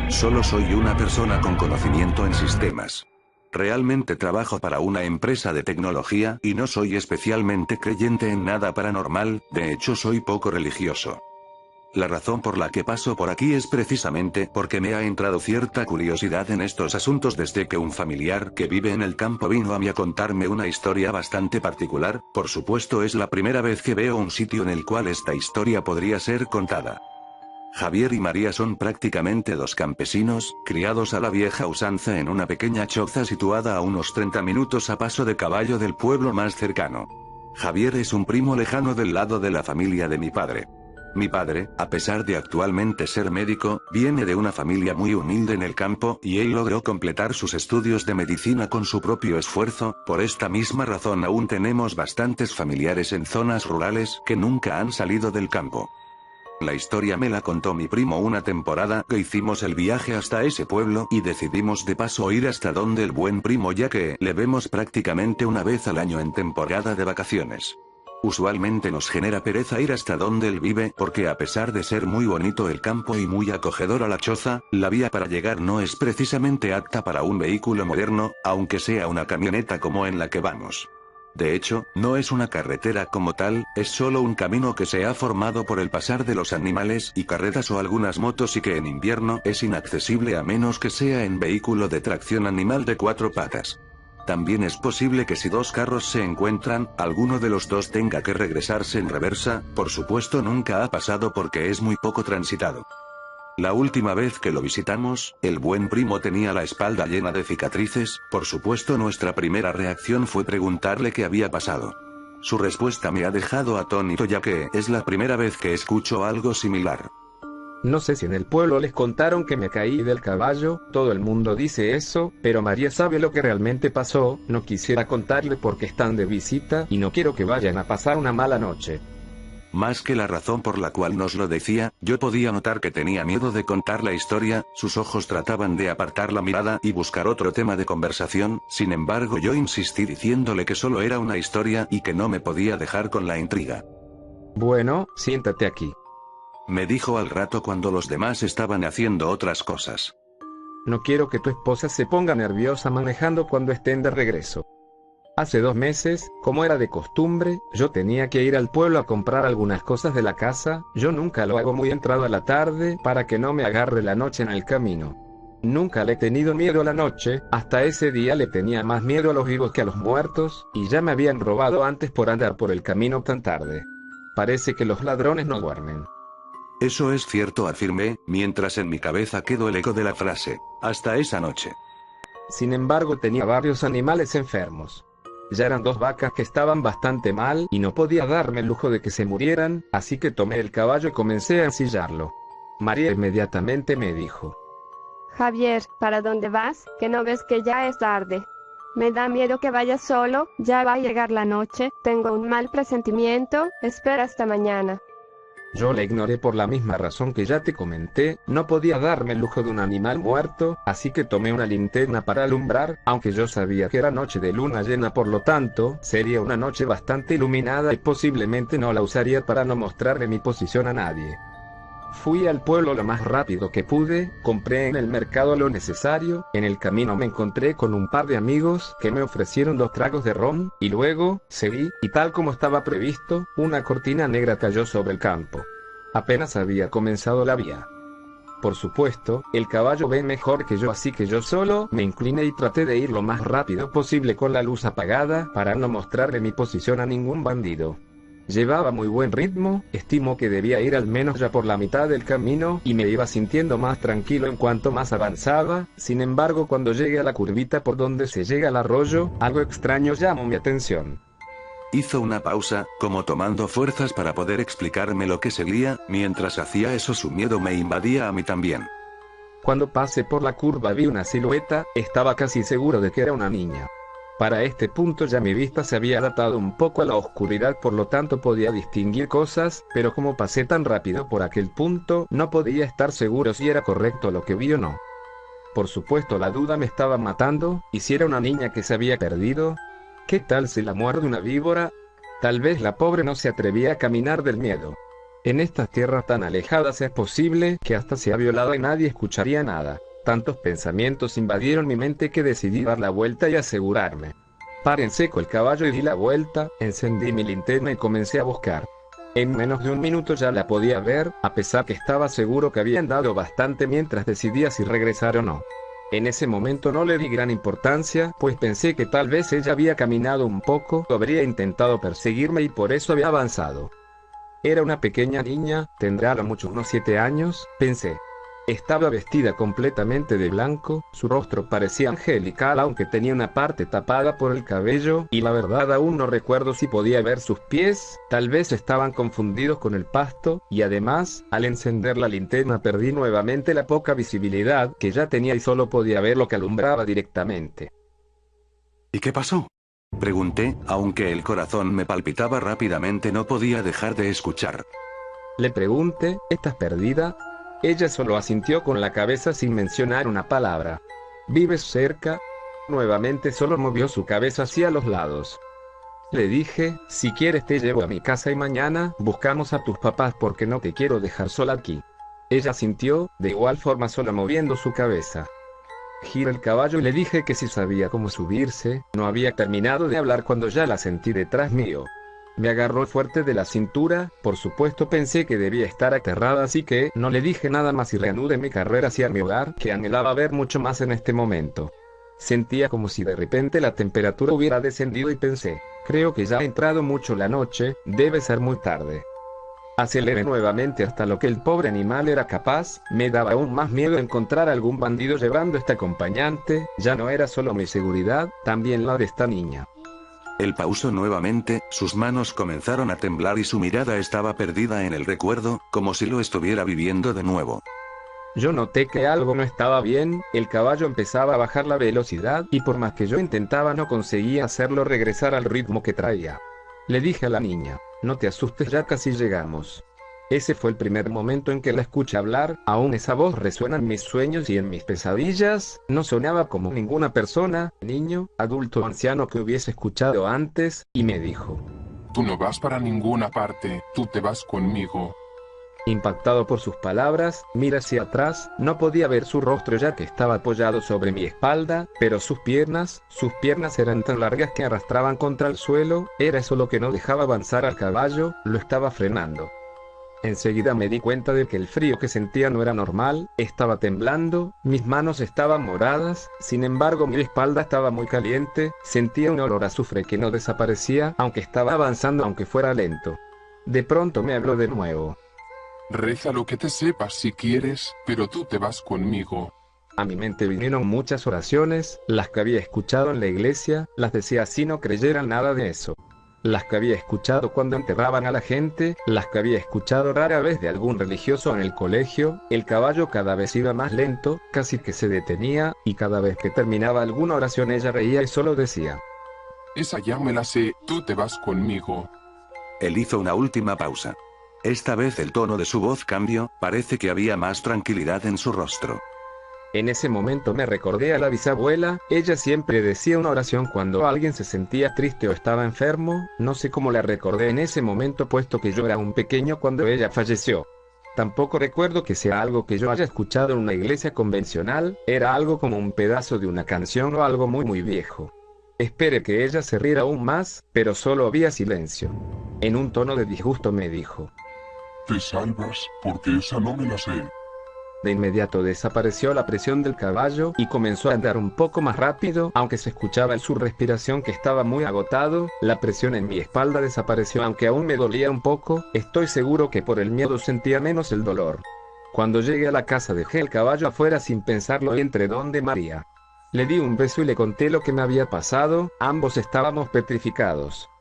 Solo soy una persona con conocimiento en sistemas. Realmente trabajo para una empresa de tecnología y no soy especialmente creyente en nada paranormal, de hecho soy poco religioso. La razón por la que paso por aquí es precisamente porque me ha entrado cierta curiosidad en estos asuntos desde que un familiar que vive en el campo vino a mí a contarme una historia bastante particular. Por supuesto es la primera vez que veo un sitio en el cual esta historia podría ser contada. Javier y María son prácticamente dos campesinos, criados a la vieja usanza en una pequeña choza situada a unos 30 minutos a paso de caballo del pueblo más cercano. Javier es un primo lejano del lado de la familia de mi padre. Mi padre, a pesar de actualmente ser médico, viene de una familia muy humilde en el campo, y él logró completar sus estudios de medicina con su propio esfuerzo. Por esta misma razón aún tenemos bastantes familiares en zonas rurales que nunca han salido del campo. La historia me la contó mi primo una temporada que hicimos el viaje hasta ese pueblo y decidimos de paso ir hasta donde el buen primo, ya que le vemos prácticamente una vez al año en temporada de vacaciones. Usualmente nos genera pereza ir hasta donde él vive porque a pesar de ser muy bonito el campo y muy acogedor a la choza, la vía para llegar no es precisamente apta para un vehículo moderno, aunque sea una camioneta como en la que vamos. De hecho, no es una carretera como tal, es solo un camino que se ha formado por el pasar de los animales y carretas o algunas motos y que en invierno es inaccesible a menos que sea en vehículo de tracción animal de 4 patas. También es posible que si dos carros se encuentran, alguno de los dos tenga que regresarse en reversa. Por supuesto nunca ha pasado porque es muy poco transitado. La última vez que lo visitamos, el buen primo tenía la espalda llena de cicatrices. Por supuesto nuestra primera reacción fue preguntarle qué había pasado. Su respuesta me ha dejado atónito ya que es la primera vez que escucho algo similar. No sé si en el pueblo les contaron que me caí del caballo, todo el mundo dice eso, pero María sabe lo que realmente pasó. No quisiera contarle porque están de visita y no quiero que vayan a pasar una mala noche. Más que la razón por la cual nos lo decía, yo podía notar que tenía miedo de contar la historia. Sus ojos trataban de apartar la mirada y buscar otro tema de conversación. Sin embargo yo insistí diciéndole que solo era una historia y que no me podía dejar con la intriga. Bueno, siéntate aquí. Me dijo al rato cuando los demás estaban haciendo otras cosas. No quiero que tu esposa se ponga nerviosa manejando cuando estén de regreso. Hace 2 meses, como era de costumbre, yo tenía que ir al pueblo a comprar algunas cosas de la casa. Yo nunca lo hago muy entrado a la tarde para que no me agarre la noche en el camino. Nunca le he tenido miedo a la noche, hasta ese día le tenía más miedo a los vivos que a los muertos, y ya me habían robado antes por andar por el camino tan tarde. Parece que los ladrones no duermen. Eso es cierto, afirmé, mientras en mi cabeza quedó el eco de la frase, hasta esa noche. Sin embargo tenía varios animales enfermos. Ya eran 2 vacas que estaban bastante mal y no podía darme el lujo de que se murieran, así que tomé el caballo y comencé a ensillarlo. María inmediatamente me dijo: Javier, ¿para dónde vas? ¿Que no ves que ya es tarde? Me da miedo que vayas solo, ya va a llegar la noche, tengo un mal presentimiento, espera hasta mañana. Yo le ignoré por la misma razón que ya te comenté, no podía darme el lujo de un animal muerto, así que tomé una linterna para alumbrar, aunque yo sabía que era noche de luna llena, por lo tanto, sería una noche bastante iluminada y posiblemente no la usaría para no mostrarle mi posición a nadie. Fui al pueblo lo más rápido que pude, compré en el mercado lo necesario, en el camino me encontré con un par de amigos que me ofrecieron 2 tragos de ron, y luego, seguí, y tal como estaba previsto, una cortina negra cayó sobre el campo. Apenas había comenzado la vía. Por supuesto, el caballo ve mejor que yo, así que yo solo me incliné y traté de ir lo más rápido posible con la luz apagada para no mostrarle mi posición a ningún bandido. Llevaba muy buen ritmo, estimo que debía ir al menos ya por la mitad del camino y me iba sintiendo más tranquilo en cuanto más avanzaba. Sin embargo, cuando llegué a la curvita por donde se llega al arroyo, algo extraño llamó mi atención. Hizo una pausa, como tomando fuerzas para poder explicarme lo que seguía. Mientras hacía eso, su miedo me invadía a mí también. Cuando pasé por la curva vi una silueta, estaba casi seguro de que era una niña. Para este punto ya mi vista se había adaptado un poco a la oscuridad, por lo tanto podía distinguir cosas, pero como pasé tan rápido por aquel punto, no podía estar seguro si era correcto lo que vi o no. Por supuesto, la duda me estaba matando, ¿y si era una niña que se había perdido? ¿Qué tal si la muerde una víbora? Tal vez la pobre no se atrevía a caminar del miedo. En estas tierras tan alejadas es posible que hasta sea violada y nadie escucharía nada. Tantos pensamientos invadieron mi mente que decidí dar la vuelta y asegurarme. Paré en seco el caballo y di la vuelta, encendí mi linterna y comencé a buscar. En menos de un minuto ya la podía ver, a pesar que estaba seguro que había andado bastante mientras decidía si regresar o no. En ese momento no le di gran importancia, pues pensé que tal vez ella había caminado un poco o habría intentado perseguirme y por eso había avanzado. Era una pequeña niña, tendrá a lo mucho unos 7 años, pensé. Estaba vestida completamente de blanco, su rostro parecía angelical aunque tenía una parte tapada por el cabello, y la verdad aún no recuerdo si podía ver sus pies, tal vez estaban confundidos con el pasto, y además, al encender la linterna perdí nuevamente la poca visibilidad que ya tenía y solo podía ver lo que alumbraba directamente. ¿Y qué pasó? Pregunté, aunque el corazón me palpitaba rápidamente, no podía dejar de escuchar. Le pregunté, ¿estás perdida? Ella solo asintió con la cabeza sin mencionar una palabra. ¿Vives cerca? Nuevamente solo movió su cabeza hacia los lados. Le dije, si quieres te llevo a mi casa y mañana buscamos a tus papás porque no te quiero dejar sola aquí. Ella asintió, de igual forma solo moviendo su cabeza. Giré el caballo y le dije que si sabía cómo subirse. No había terminado de hablar cuando ya la sentí detrás mío. Me agarró fuerte de la cintura, por supuesto pensé que debía estar aterrada, así que no le dije nada más y reanudé mi carrera hacia mi hogar, que anhelaba ver mucho más en este momento. Sentía como si de repente la temperatura hubiera descendido y pensé, creo que ya ha entrado mucho la noche, debe ser muy tarde. Aceleré nuevamente hasta lo que el pobre animal era capaz. Me daba aún más miedo encontrar algún bandido llevando este acompañante, ya no era solo mi seguridad, también la de esta niña. Él pausó nuevamente, sus manos comenzaron a temblar y su mirada estaba perdida en el recuerdo, como si lo estuviera viviendo de nuevo. Yo noté que algo no estaba bien, el caballo empezaba a bajar la velocidad y por más que yo intentaba no conseguía hacerlo regresar al ritmo que traía. Le dije a la niña, no te asustes, ya casi llegamos. Ese fue el primer momento en que la escuché hablar, aún esa voz resuena en mis sueños y en mis pesadillas, no sonaba como ninguna persona, niño, adulto o anciano que hubiese escuchado antes, y me dijo: Tú no vas para ninguna parte, tú te vas conmigo. Impactado por sus palabras, miré hacia atrás, no podía ver su rostro ya que estaba apoyado sobre mi espalda, pero sus piernas eran tan largas que arrastraban contra el suelo, era eso lo que no dejaba avanzar al caballo, lo estaba frenando. Enseguida me di cuenta de que el frío que sentía no era normal, estaba temblando, mis manos estaban moradas, sin embargo mi espalda estaba muy caliente, sentía un olor a azufre que no desaparecía, aunque estaba avanzando aunque fuera lento. De pronto me habló de nuevo. Reza lo que te sepas si quieres, pero tú te vas conmigo. A mi mente vinieron muchas oraciones, las que había escuchado en la iglesia, las decía así no creyeran nada de eso. Las que había escuchado cuando enterraban a la gente, las que había escuchado rara vez de algún religioso en el colegio. El caballo cada vez iba más lento, casi que se detenía, y cada vez que terminaba alguna oración ella reía y solo decía: Esa ya me la sé, tú te vas conmigo. Él hizo una última pausa. Esta vez el tono de su voz cambió, parece que había más tranquilidad en su rostro. En ese momento me recordé a la bisabuela, ella siempre decía una oración cuando alguien se sentía triste o estaba enfermo, no sé cómo la recordé en ese momento puesto que yo era un pequeño cuando ella falleció. Tampoco recuerdo que sea algo que yo haya escuchado en una iglesia convencional, era algo como un pedazo de una canción o algo muy viejo. Esperé que ella se riera aún más, pero solo había silencio. En un tono de disgusto me dijo: Te salvas, porque esa no me la sé. De inmediato desapareció la presión del caballo y comenzó a andar un poco más rápido, aunque se escuchaba en su respiración que estaba muy agotado. La presión en mi espalda desapareció, aunque aún me dolía un poco. Estoy seguro que por el miedo sentía menos el dolor. Cuando llegué a la casa dejé el caballo afuera sin pensarlo y entré donde María. Le di un beso y le conté lo que me había pasado. Ambos estábamos petrificados.